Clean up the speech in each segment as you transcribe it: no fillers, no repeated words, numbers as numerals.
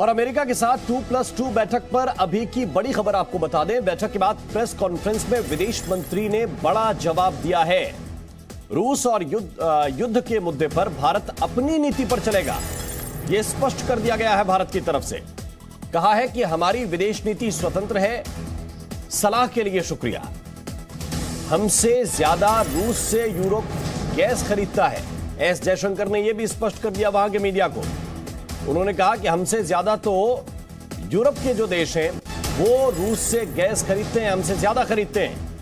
और अमेरिका के साथ 2+2 बैठक पर अभी की बड़ी खबर आपको बता दें। बैठक के बाद प्रेस कॉन्फ्रेंस में विदेश मंत्री ने बड़ा जवाब दिया है। रूस और युद्ध के मुद्दे पर भारत अपनी नीति पर चलेगा, यह स्पष्ट कर दिया गया है भारत की तरफ से। कहा है कि हमारी विदेश नीति स्वतंत्र है। सलाह के लिए शुक्रिया। हमसे ज्यादा रूस से यूरोप गैस खरीदता है। एस जयशंकर ने यह भी स्पष्ट कर दिया वहां के मीडिया को। उन्होंने कहा कि हमसे ज्यादा तो यूरोप के जो देश हैं वो रूस से गैस खरीदते हैं, हमसे ज्यादा खरीदते हैं।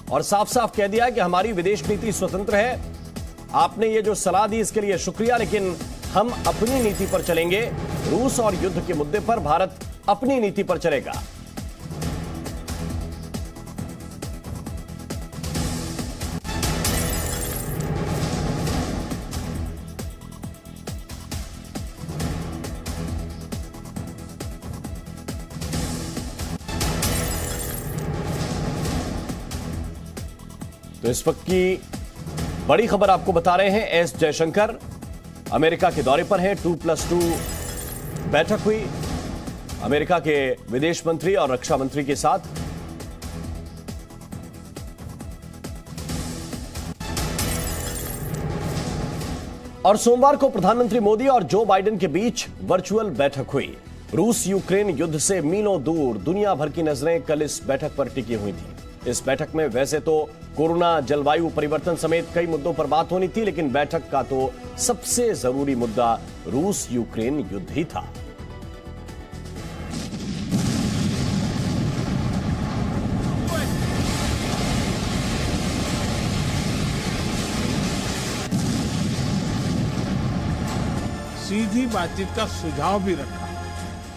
और साफ साफ कह दिया कि हमारी विदेश नीति स्वतंत्र है। आपने ये जो सलाह दी इसके लिए शुक्रिया, लेकिन हम अपनी नीति पर चलेंगे। रूस और युद्ध के मुद्दे पर भारत अपनी नीति पर चलेगा। तो इस वक्त की बड़ी खबर आपको बता रहे हैं। एस जयशंकर अमेरिका के दौरे पर हैं। 2+2 बैठक हुई अमेरिका के विदेश मंत्री और रक्षा मंत्री के साथ। और सोमवार को प्रधानमंत्री मोदी और जो बाइडेन के बीच वर्चुअल बैठक हुई। रूस यूक्रेन युद्ध से मीलों दूर दुनिया भर की नजरें कल इस बैठक पर टिकी हुई थी। इस बैठक में वैसे तो कोरोना, जलवायु परिवर्तन समेत कई मुद्दों पर बात होनी थी, लेकिन बैठक का तो सबसे जरूरी मुद्दा रूस यूक्रेन युद्ध ही था। सीधी बातचीत का सुझाव भी रखा।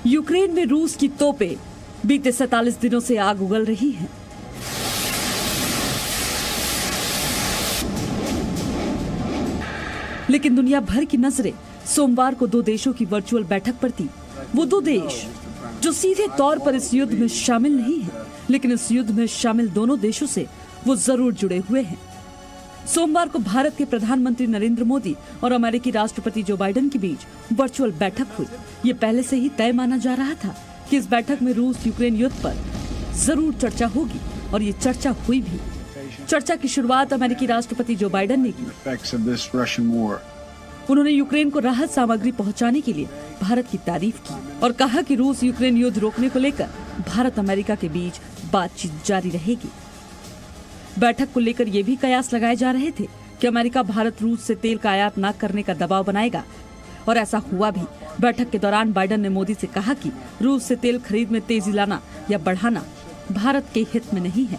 यूक्रेन में रूस की तोपें बीते 47 दिनों से आग उगल रही हैं। लेकिन दुनिया भर की नजरें सोमवार को दो देशों की वर्चुअल बैठक पर थी। वो दो देश जो सीधे तौर पर इस युद्ध में शामिल नहीं हैं, लेकिन इस युद्ध में शामिल दोनों देशों से वो जरूर जुड़े हुए हैं। सोमवार को भारत के प्रधानमंत्री नरेंद्र मोदी और अमेरिकी राष्ट्रपति जो बाइडेन के बीच वर्चुअल बैठक हुई। ये पहले से ही तय माना जा रहा था कि इस बैठक में रूस यूक्रेन युद्ध पर जरूर चर्चा होगी, और ये चर्चा हुई भी। चर्चा की शुरुआत अमेरिकी राष्ट्रपति जो बाइडेन ने की। उन्होंने यूक्रेन को राहत सामग्री पहुंचाने के लिए भारत की तारीफ की और कहा कि रूस यूक्रेन युद्ध रोकने को लेकर भारत अमेरिका के बीच बातचीत जारी रहेगी। बैठक को लेकर ये भी कयास लगाए जा रहे थे कि अमेरिका भारत रूस से तेल का आयात न करने का दबाव बनाएगा, और ऐसा हुआ भी। बैठक के दौरान बाइडेन ने मोदी से कहा कि रूस से तेल खरीद में तेजी लाना या बढ़ाना भारत के हित में नहीं है।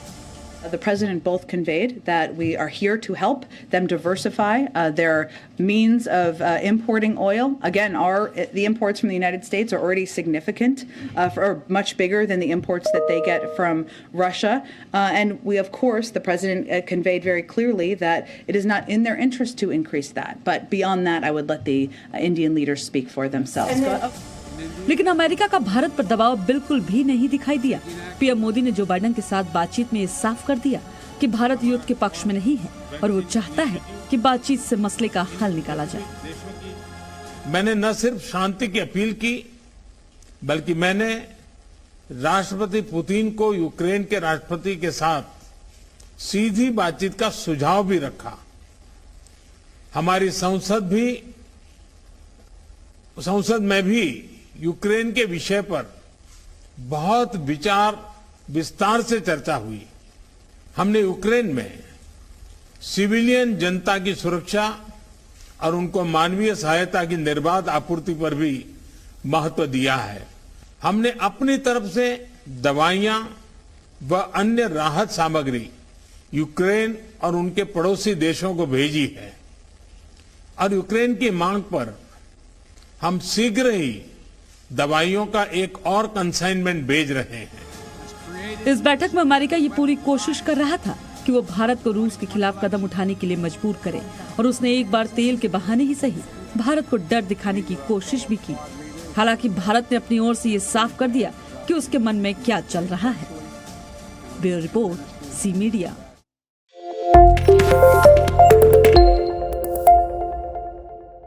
The President both conveyed that we are here to help them diversify their means of importing oil. Again, the imports from the United States are already significant, or much bigger than the imports that they get from Russia. And we, of course, the President conveyed very clearly that it is not in their interest to increase that. But beyond that, I would let the Indian leaders speak for themselves. लेकिन America का भारत पर दबाव बिल्कुल भी नहीं दिखाई दिया। PM Modi ने जो बाइडेन के साथ बातचीत में ये साफ कर दिया कि भारत युद्ध के पक्ष में नहीं है, और वो चाहता है कि बातचीत से मसले का हल निकाला जाए। मैंने न सिर्फ शांति की अपील की, बल्कि मैंने राष्ट्रपति पुतिन को यूक्रेन के राष्ट्रपति के साथ सीधी बातचीत का सुझाव भी रखा। हमारी संसद में भी यूक्रेन के विषय पर बहुत विस्तार से चर्चा हुई। हमने यूक्रेन में सिविलियन जनता की सुरक्षा और उनको मानवीय सहायता की निर्बाध आपूर्ति पर भी महत्व दिया है। हमने अपनी तरफ से दवाइयां व अन्य राहत सामग्री यूक्रेन और उनके पड़ोसी देशों को भेजी है, और यूक्रेन की मांग पर हम शीघ्र ही दवाइयों का एक और कंसाइनमेंट भेज रहे हैं। इस बैठक में अमेरिका ये पूरी कोशिश कर रहा था कि वो भारत को रूस के खिलाफ कदम उठाने के लिए मजबूर करे, और उसने एक बार तेल के बहाने ही सही भारत को डर दिखाने की कोशिश भी की। हालांकि भारत ने अपनी ओर से ये साफ कर दिया कि उसके मन में क्या चल रहा है। Bureau report, C media.